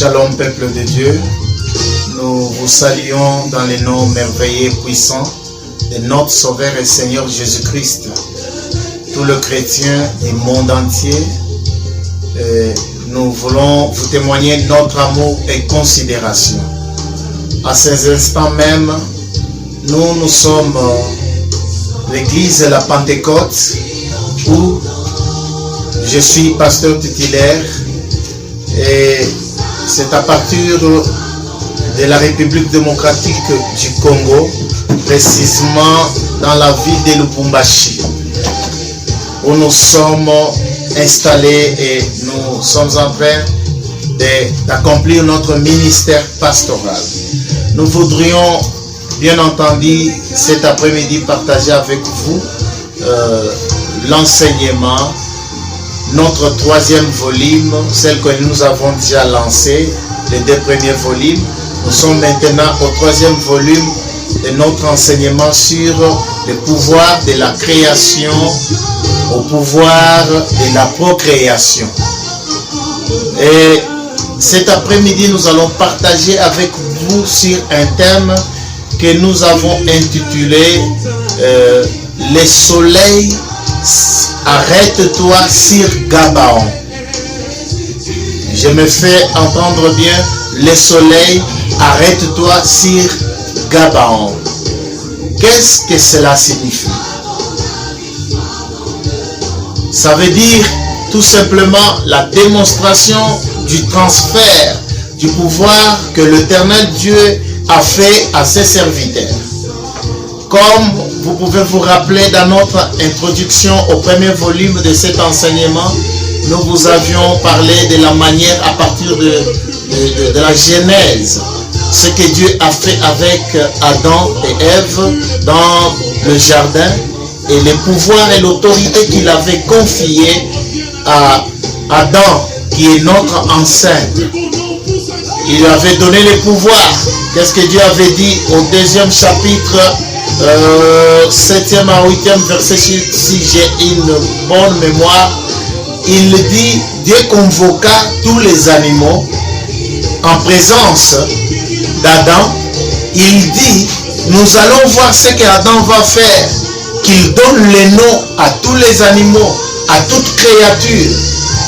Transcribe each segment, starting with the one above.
Shalom peuple de Dieu, nous vous saluons dans les noms merveilleux et puissants de notre Sauveur et Seigneur Jésus-Christ. Tout le chrétien du monde entier, nous voulons vous témoigner notre amour et considération. À ces instants même, nous sommes l'église de la Pentecôte où je suis pasteur titulaire et c'est à partir de la République démocratique du Congo, précisément dans la ville de Lubumbashi, où nous sommes installés et nous sommes en train d'accomplir notre ministère pastoral. Nous voudrions bien entendu cet après-midi partager avec vous l'enseignement, notre troisième volume, celle que nous avons déjà lancée, les deux premiers volumes. Nous sommes maintenant au troisième volume de notre enseignement sur le pouvoir de la création au pouvoir de la procréation. Et cet après-midi, nous allons partager avec vous sur un thème que nous avons intitulé le soleil, arrête-toi sur Gabaon. Je me fais entendre bien, le soleil, arrête-toi sur Gabaon. Qu'est-ce que cela signifie? Ça veut dire tout simplement la démonstration du transfert du pouvoir que l'Éternel Dieu a fait à ses serviteurs. Comme vous pouvez vous rappeler dans notre introduction au premier volume de cet enseignement, nous vous avions parlé de la manière à partir de la Genèse, ce que Dieu a fait avec Adam et Ève dans le jardin et les pouvoirs et l'autorité qu'il avait confiés à Adam, qui est notre ancêtre. Il avait donné les pouvoirs. Qu'est-ce que Dieu avait dit au deuxième chapitre, 7e à 8e verset, si j'ai une bonne mémoire? Il dit, Dieu convoqua tous les animaux en présence d'Adam. Il dit, nous allons voir ce qu'Adam va faire, qu'il donne les noms à tous les animaux, à toute créature.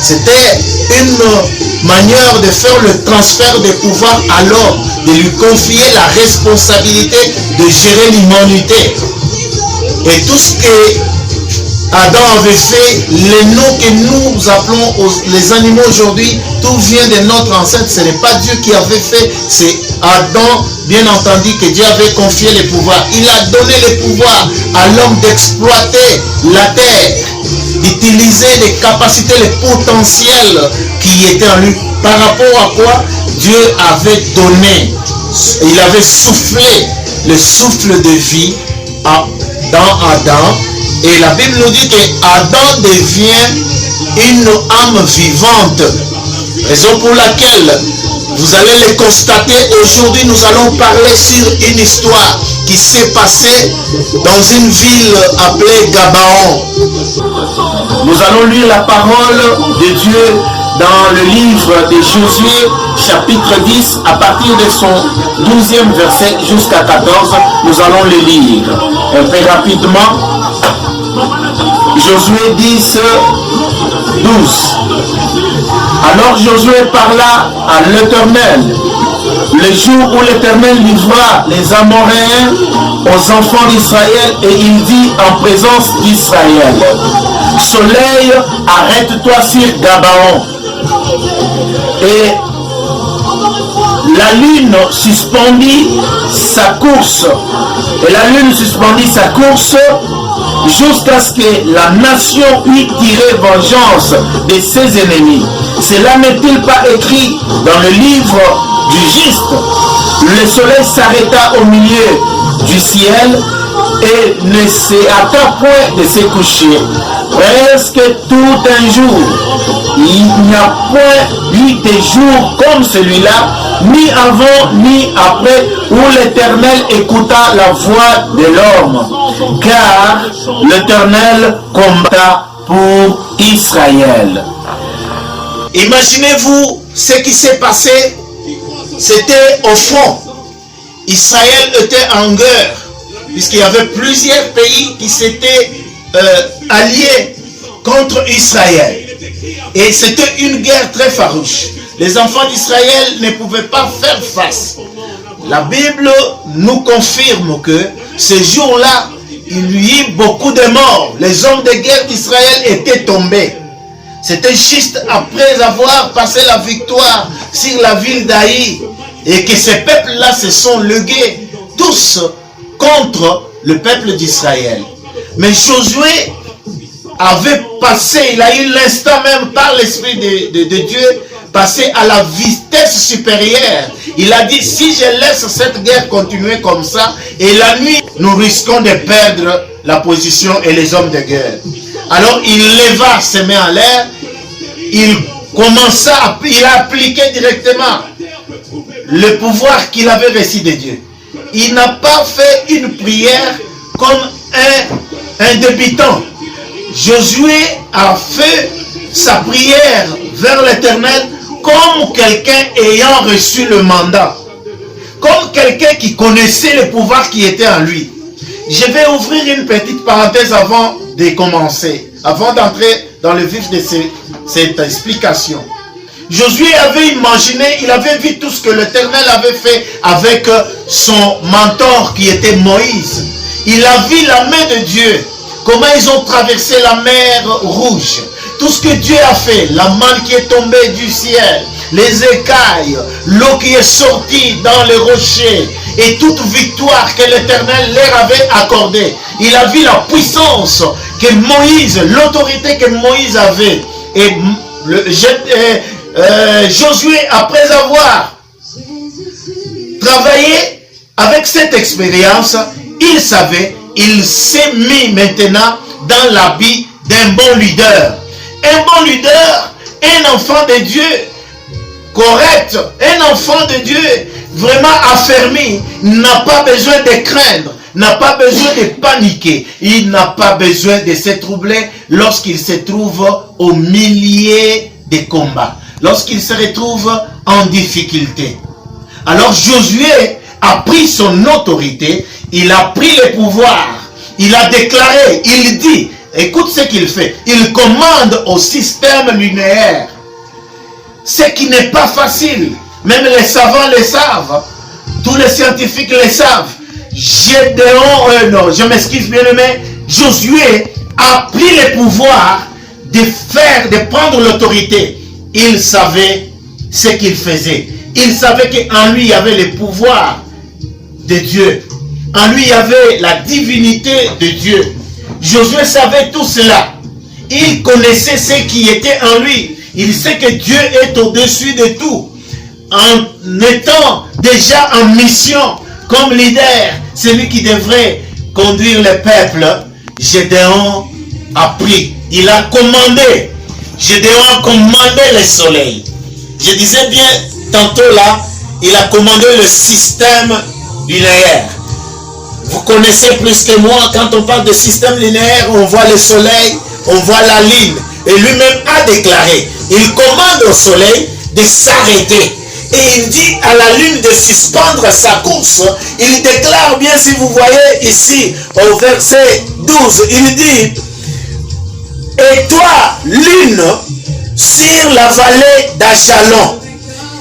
C'était une manière de faire le transfert de pouvoir à l'homme, de lui confier la responsabilité de gérer l'humanité. Et tout ce que Adam avait fait, les noms que nous appelons les animaux aujourd'hui, tout vient de notre ancêtre. Ce n'est pas Dieu qui avait fait, c'est Adam, bien entendu, que Dieu avait confié les pouvoirs. Il a donné les pouvoirs à l'homme d'exploiter la terre, d'utiliser les capacités, les potentiels qui étaient en lui. Par rapport à quoi Dieu avait donné, il avait soufflé le souffle de vie dans Adam. Et la Bible nous dit que Adam devient une âme vivante. Raison pour laquelle vous allez le constater aujourd'hui, nous allons parler sur une histoire qui s'est passée dans une ville appelée Gabaon. Nous allons lire la parole de Dieu dans le livre de Josué, chapitre 10, à partir de son 12e verset jusqu'à 14. Nous allons le lire un peu rapidement. Josué 10, 12. Alors Josué parla à l'Éternel le jour où l'Éternel livra les Amoréens aux enfants d'Israël, et il dit en présence d'Israël, soleil, arrête-toi sur Gabaon. Et la lune suspendit sa course. Et la lune suspendit sa course jusqu'à ce que la nation eût tiré vengeance de ses ennemis. Cela n'est-il pas écrit dans le livre du Juste? Le soleil s'arrêta au milieu du ciel et ne se hâta point de se coucher. Presque tout un jour. Il n'y a point eu de jour comme celui-là, ni avant ni après, où l'Éternel écouta la voix de l'homme. Car l'Éternel combatta pour Israël. Imaginez-vous ce qui s'est passé. C'était au front. Israël était en guerre, puisqu'il y avait plusieurs pays qui s'étaient alliés contre Israël. Et c'était une guerre très farouche. Les enfants d'Israël ne pouvaient pas faire face. La Bible nous confirme que ce jour-là, il y eut beaucoup de morts. Les hommes de guerre d'Israël étaient tombés. C'était juste après avoir passé la victoire sur la ville d'Aï et que ces peuples-là se sont legués tous contre le peuple d'Israël. Mais Josué avait passé, il a eu l'instant même par l'Esprit de Dieu, passé à la vitesse supérieure. Il a dit, si je laisse cette guerre continuer comme ça, et la nuit, nous risquons de perdre la position et les hommes de guerre. Alors il leva ses mains en l'air, il a appliqué directement le pouvoir qu'il avait reçu de Dieu. Il n'a pas fait une prière comme un débutant. Josué a fait sa prière vers l'Éternel comme quelqu'un ayant reçu le mandat, comme quelqu'un qui connaissait le pouvoir qui était en lui. Je vais ouvrir une petite parenthèse avant de commencer, avant d'entrer dans le vif de cette explication. Josué avait imaginé, il avait vu tout ce que l'Éternel avait fait avec son mentor qui était Moïse. Il a vu la main de Dieu, comment ils ont traversé la mer Rouge. Tout ce que Dieu a fait, la manne qui est tombée du ciel, les écailles, l'eau qui est sortie dans les rochers, et toute victoire que l'Éternel leur avait accordée. Il a vu la puissance que Moïse, l'autorité que Moïse avait. Et Josué, après avoir travaillé avec cette expérience, il savait, il s'est mis maintenant dans l'habit d'un bon leader. Un bon leader, un enfant de Dieu correct, un enfant de Dieu vraiment affermi, n'a pas besoin de craindre, n'a pas besoin de paniquer, il n'a pas besoin de se troubler lorsqu'il se trouve au milieu des combats, lorsqu'il se retrouve en difficulté. Alors Josué a pris son autorité, il a pris le pouvoir, il a déclaré, il dit, écoute ce qu'il fait, il commande au système linéaire, ce qui n'est pas facile, même les savants le savent, tous les scientifiques le savent. Je m'excuse bien aimé, Josué a pris le pouvoir de prendre l'autorité. Il savait ce qu'il faisait. Il savait qu'en lui il y avait le pouvoir de Dieu. En lui il y avait la divinité de Dieu. Josué savait tout cela. Il connaissait ce qui était en lui. Il sait que Dieu est au-dessus de tout. En étant déjà en mission comme leader, celui qui devrait conduire le peuple, Gédéon a pris. Il a commandé. Gédéon a commandé le soleil. Je disais bien tantôt là, il a commandé le système linéaire. Vous connaissez plus que moi, quand on parle de système linéaire, on voit le soleil, on voit la lune. Et lui-même a déclaré, il commande au soleil de s'arrêter. Et il dit à la lune de suspendre sa course. Il déclare bien, si vous voyez ici, au verset 12, il dit, et toi, lune, sur la vallée d'Ajalon.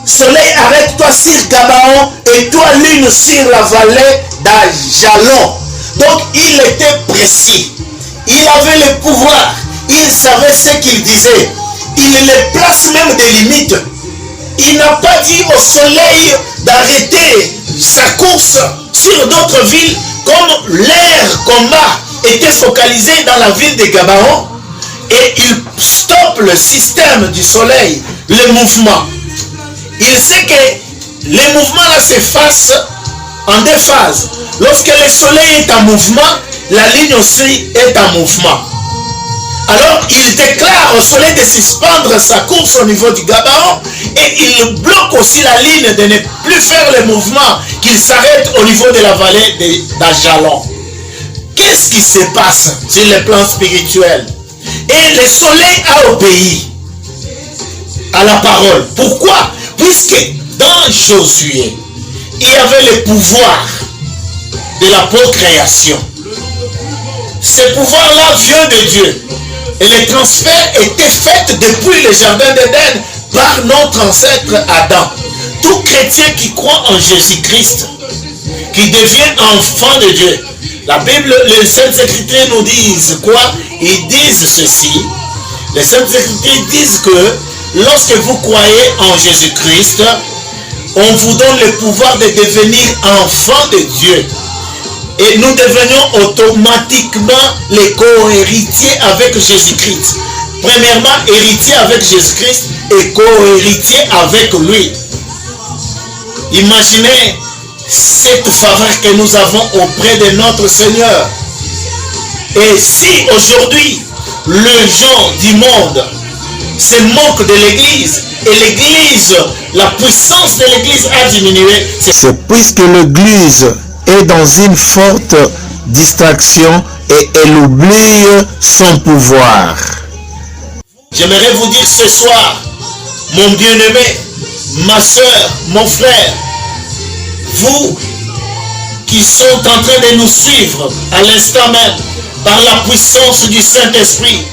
Soleil, arrête-toi sur Gabaon, et toi, lune, sur la vallée d'Ajalon. Donc, il était précis. Il avait le pouvoir. Il savait ce qu'il disait. Il les place même des limites. Il n'a pas dit au soleil d'arrêter sa course sur d'autres villes, comme leur combat était focalisé dans la ville de Gabaon, et il stoppe le système du soleil, le mouvement. Il sait que les mouvements là s'effacent en deux phases. Lorsque le soleil est en mouvement, la ligne aussi est en mouvement. Alors il déclare au soleil de suspendre sa course au niveau du Gabaon, et il bloque aussi la ligne de ne plus faire le mouvement, qu'il s'arrête au niveau de la vallée d'Ajalon. Qu'est-ce qui se passe sur le plan spirituel? Et le soleil a obéi à la parole. Pourquoi? Puisque dans Josué, il y avait le pouvoir de la procréation. Ce pouvoir-là vient de Dieu. Et le transfert était fait depuis le jardin d'Éden par notre ancêtre Adam. Tout chrétien qui croit en Jésus-Christ, qui devient enfant de Dieu. La Bible, les Saintes Écritures nous disent quoi? Ils disent ceci. Les Saintes Écritures disent que lorsque vous croyez en Jésus-Christ, on vous donne le pouvoir de devenir enfant de Dieu. Et nous devenons automatiquement les co-héritiers avec Jésus-Christ. Premièrement, héritier avec Jésus-Christ et co-héritier avec lui. Imaginez cette faveur que nous avons auprès de notre Seigneur. Et si aujourd'hui, les gens du monde se moquent de l'Église, et l'Église, la puissance de l'Église a diminué, c'est puisque l'Église est dans une forte distraction et elle oublie son pouvoir. J'aimerais vous dire ce soir, mon bien-aimé, ma soeur, mon frère, vous qui sont en train de nous suivre à l'instant même, par la puissance du Saint-Esprit,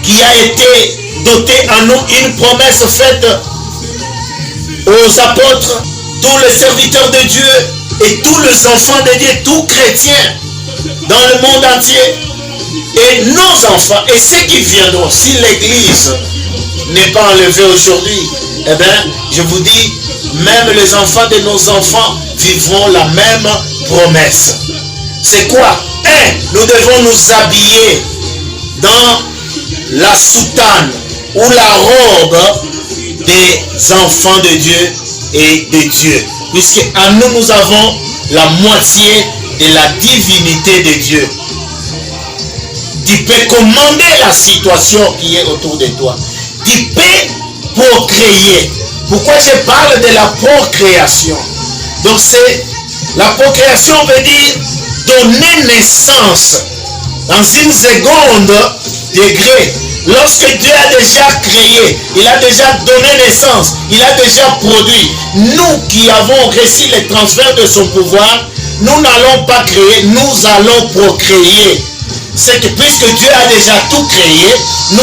qui a été doté en nous une promesse faite aux apôtres, tous les serviteurs de Dieu et tous les enfants de Dieu, tous chrétiens dans le monde entier, et nos enfants et ceux qui viendront. Si l'Église n'est pas enlevée aujourd'hui, eh bien, je vous dis, même les enfants de nos enfants vivront la même promesse. C'est quoi? Nous devons nous habiller dans la soutane ou la robe des enfants de Dieu et de Dieu. Puisque en nous, nous avons la moitié de la divinité de Dieu. Tu peux commander la situation qui est autour de toi. Tu peux procréer. Pourquoi je parle de la procréation? Donc la procréation veut dire donner naissance dans une seconde degré. Lorsque Dieu a déjà créé, il a déjà donné naissance, il a déjà produit. Nous qui avons reçu le transfert de son pouvoir, nous n'allons pas créer, nous allons procréer. C'est que puisque Dieu a déjà tout créé, nous